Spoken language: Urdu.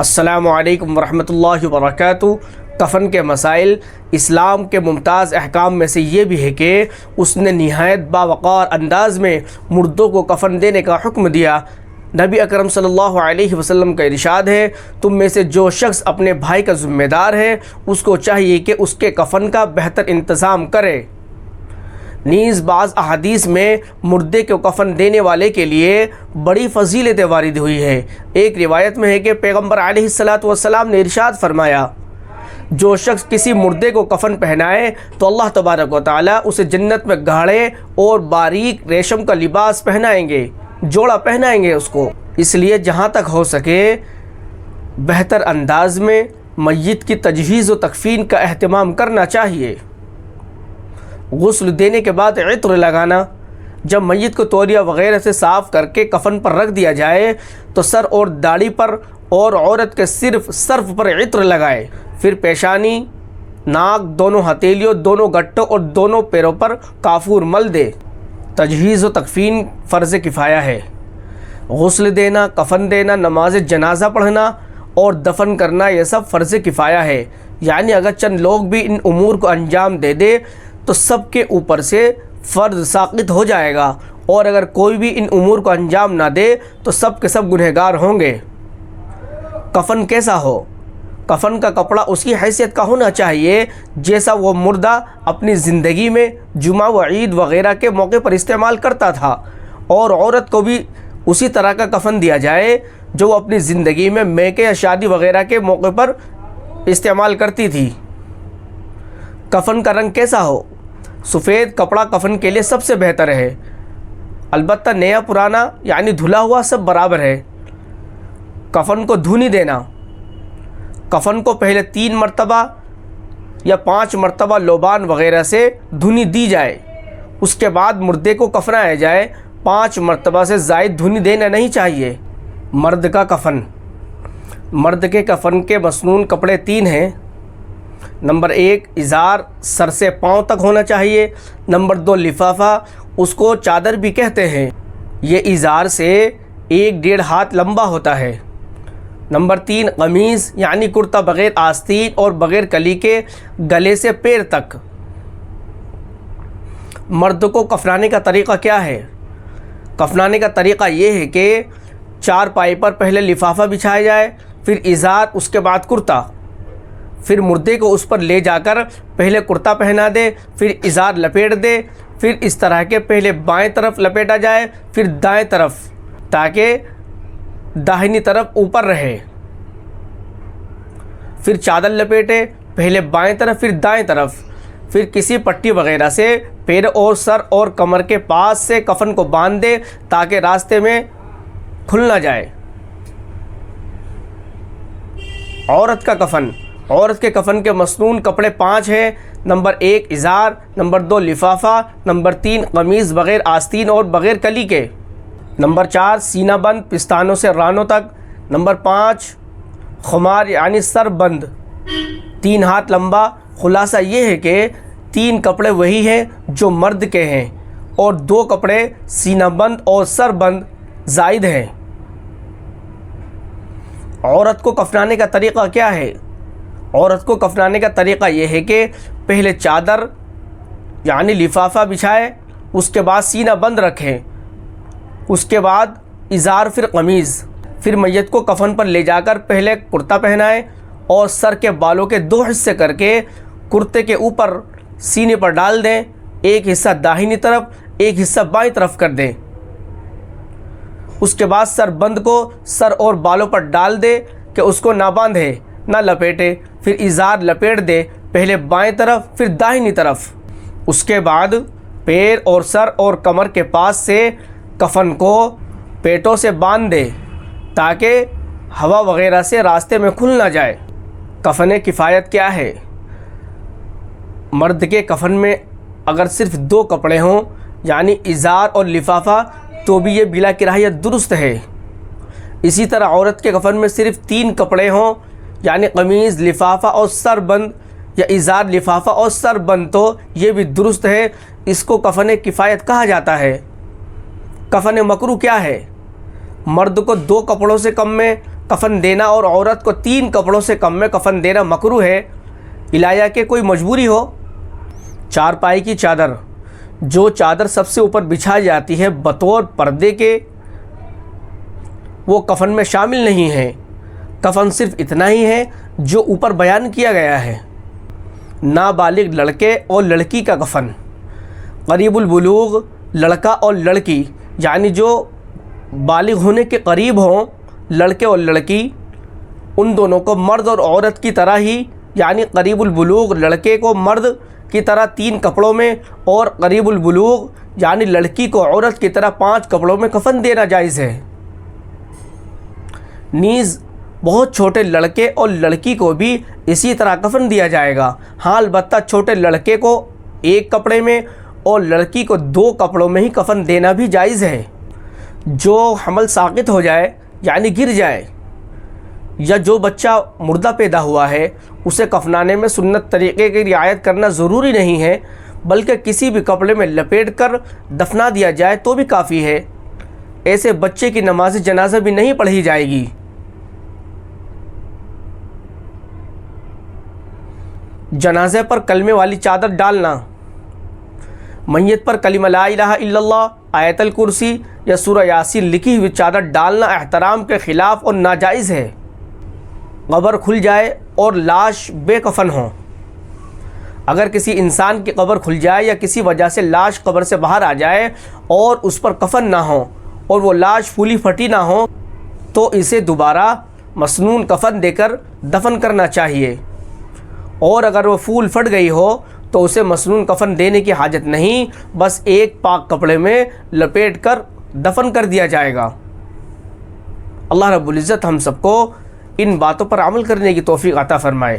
السلام علیکم ورحمۃ اللہ وبرکاتہ۔ کفن کے مسائل اسلام کے ممتاز احکام میں سے یہ بھی ہے کہ اس نے نہایت باوقار انداز میں مردوں کو کفن دینے کا حکم دیا۔ نبی اکرم صلی اللہ علیہ وسلم کا ارشاد ہے، تم میں سے جو شخص اپنے بھائی کا ذمہ دار ہے اس کو چاہیے کہ اس کے کفن کا بہتر انتظام کرے۔ نیز بعض احادیث میں مردے کو کفن دینے والے کے لیے بڑی فضیلت وارد ہوئی ہے۔ ایک روایت میں ہے کہ پیغمبر علیہ السلام نے ارشاد فرمایا، جو شخص کسی مردے کو کفن پہنائے تو اللہ تبارک و تعالیٰ اسے جنت میں گاڑھے اور باریک ریشم کا لباس پہنائیں گے، جوڑا پہنائیں گے اس کو۔ اس لیے جہاں تک ہو سکے بہتر انداز میں میت کی تجہیز و تکفین کا اہتمام کرنا چاہیے۔ غسل دینے کے بعد عطر لگانا، جب میت کو تولیہ وغیرہ سے صاف کر کے کفن پر رکھ دیا جائے تو سر اور داڑھی پر اور عورت کے صرف سرف پر عطر لگائے، پھر پیشانی، ناک، دونوں ہتھیلیوں، دونوں گٹوں اور دونوں پیروں پر کافور مل دے۔ تجہیز و تکفین فرض کفایہ ہے۔ غسل دینا، کفن دینا، نماز جنازہ پڑھنا اور دفن کرنا یہ سب فرض کفایہ ہے، یعنی اگر چند لوگ بھی ان امور کو انجام دے دے تو سب کے اوپر سے فرض ساقط ہو جائے گا، اور اگر کوئی بھی ان امور کو انجام نہ دے تو سب کے سب گنہگار ہوں گے۔ کفن کیسا ہو؟ کفن کا کپڑا اس کی حیثیت کا ہونا چاہیے جیسا وہ مردہ اپنی زندگی میں جمعہ و عید وغیرہ کے موقع پر استعمال کرتا تھا، اور عورت کو بھی اسی طرح کا کفن دیا جائے جو وہ اپنی زندگی میں میکے یا شادی وغیرہ کے موقع پر استعمال کرتی تھی۔ کفن کا رنگ کیسا ہو؟ سفید کپڑا کفن کے لیے سب سے بہتر ہے، البتہ نیا پرانا یعنی دھلا ہوا سب برابر ہے۔ کفن کو دھو نہیں دینا، کفن کو پہلے 3 مرتبہ یا 5 مرتبہ لوبان وغیرہ سے دھنی دی جائے، اس کے بعد مردے کو کفنایا جائے۔ 5 مرتبہ سے زائد دھنی دینا نہیں چاہیے۔ مرد کا کفن، مرد کے کفن کے مسنون کپڑے 3 ہیں۔ نمبر 1 ازار، سر سے پاؤں تک ہونا چاہیے۔ نمبر 2 لفافہ، اس کو چادر بھی کہتے ہیں، یہ ازار سے 1.5 ہاتھ لمبا ہوتا ہے۔ نمبر 3 قمیض، یعنی کرتا بغیر آستین اور بغیر کلی کے، گلے سے پیر تک۔ مرد کو کفنانے کا طریقہ کیا ہے؟ کفنانے کا طریقہ یہ ہے کہ 4 پائی پر پہلے لفافہ بچھایا جائے، پھر ازار، اس کے بعد کرتا، پھر مردے کو اس پر لے جا کر پہلے کرتا پہنا دے، پھر ازار لپیٹ دے، پھر اس طرح کے پہلے بائیں طرف لپیٹا جائے، پھر دائیں طرف، تاکہ داہنی طرف اوپر رہے، پھر چادر لپیٹے، پہلے بائیں طرف پھر دائیں طرف، پھر کسی پٹی وغیرہ سے پیر اور سر اور کمر کے پاس سے کفن کو باندھ دے تاکہ راستے میں کھل نہ جائے۔ عورت کا کفن، عورت کے کفن کے مسنون کپڑے 5 ہیں۔ نمبر 1 ازار، نمبر 2 لفافہ، نمبر 3 قمیض بغیر آستین اور بغیر کلی کے، نمبر 4 سینہ بند پستانوں سے رانوں تک، نمبر 5 خمار یعنی سر بند 3 ہاتھ لمبا۔ خلاصہ یہ ہے کہ 3 کپڑے وہی ہیں جو مرد کے ہیں، اور 2 کپڑے سینہ بند اور سر بند زائد ہیں۔ عورت کو کفنانے کا طریقہ کیا ہے؟ عورت کو کفنانے کا طریقہ یہ ہے کہ پہلے چادر یعنی لفافہ بچھائے، اس کے بعد سینہ بند رکھیں، اس کے بعد ازار، پھر قمیض، پھر میت کو کفن پر لے جا کر پہلے کرتا پہنائیں اور سر کے بالوں کے 2 حصے کر کے کرتے کے اوپر سینے پر ڈال دیں، ایک حصہ داہنی طرف ایک حصہ بائیں طرف کر دیں۔ اس کے بعد سر بند کو سر اور بالوں پر ڈال دے کہ اس کو نہ باندھے نہ لپیٹے، پھر ازار لپیٹ دے، پہلے بائیں طرف پھر داہنی طرف۔ اس کے بعد پیر اور سر اور کمر کے پاس سے کفن کو پیٹوں سے باندھ دے تاکہ ہوا وغیرہ سے راستے میں کھل نہ جائے۔ کفن کفایت کیا ہے؟ مرد کے کفن میں اگر صرف 2 کپڑے ہوں یعنی ازار اور لفافہ تو بھی یہ بلا کراہیت درست ہے۔ اسی طرح عورت کے کفن میں صرف 3 کپڑے ہوں یعنی قمیض، لفافہ اور سر بند، یا ازار، لفافہ اور سر بند، تو یہ بھی درست ہے، اس کو کفن کفایت کہا جاتا ہے۔ کفن مکروہ کیا ہے؟ مرد کو 2 کپڑوں سے کم میں کفن دینا اور عورت کو 3 کپڑوں سے کم میں کفن دینا مکروہ ہے، علاوہ کہ کوئی مجبوری ہو۔ چارپائی کی چادر، جو چادر سب سے اوپر بچھائی جاتی ہے بطور پردے کے، وہ کفن میں شامل نہیں ہے۔ کفن صرف اتنا ہی ہے جو اوپر بیان کیا گیا ہے۔ نابالغ لڑکے اور لڑکی کا کفن، قریب البلوغ لڑکا اور لڑکی، یعنی جو بالغ ہونے کے قریب ہوں لڑکے اور لڑکی، ان دونوں کو مرد اور عورت کی طرح ہی، یعنی قریب البلوغ لڑکے کو مرد کی طرح 3 کپڑوں میں اور قریب البلوغ یعنی لڑکی کو عورت کی طرح 5 کپڑوں میں کفن دینا جائز ہے۔ نیز بہت چھوٹے لڑکے اور لڑکی کو بھی اسی طرح کفن دیا جائے گا، ہاں البتہ چھوٹے لڑکے کو 1 کپڑے میں اور لڑکی کو 2 کپڑوں میں ہی کفن دینا بھی جائز ہے۔ جو حمل ساقط ہو جائے یعنی گر جائے، یا جو بچہ مردہ پیدا ہوا ہے، اسے کفنانے میں سنت طریقے کی رعایت کرنا ضروری نہیں ہے، بلکہ کسی بھی کپڑے میں لپیٹ کر دفنا دیا جائے تو بھی کافی ہے۔ ایسے بچے کی نماز جنازہ بھی نہیں پڑھی جائے گی۔ جنازے پر کلمے والی چادر ڈالنا، میت پر کلمہ لا الہ الا اللہ، آیت الکرسی یا سورہ یاسین لکھی ہوئی چادر ڈالنا احترام کے خلاف اور ناجائز ہے۔ قبر کھل جائے اور لاش بے کفن ہو، اگر کسی انسان کی قبر کھل جائے یا کسی وجہ سے لاش قبر سے باہر آ جائے اور اس پر کفن نہ ہو اور وہ لاش پھولی پھٹی نہ ہو تو اسے دوبارہ مسنون کفن دے کر دفن کرنا چاہیے، اور اگر وہ پھول پھٹ گئی ہو تو اسے مسنون کفن دینے کی حاجت نہیں، بس ایک پاک کپڑے میں لپیٹ کر دفن کر دیا جائے گا۔ اللہ رب العزت ہم سب کو ان باتوں پر عمل کرنے کی توفیق عطا فرمائے۔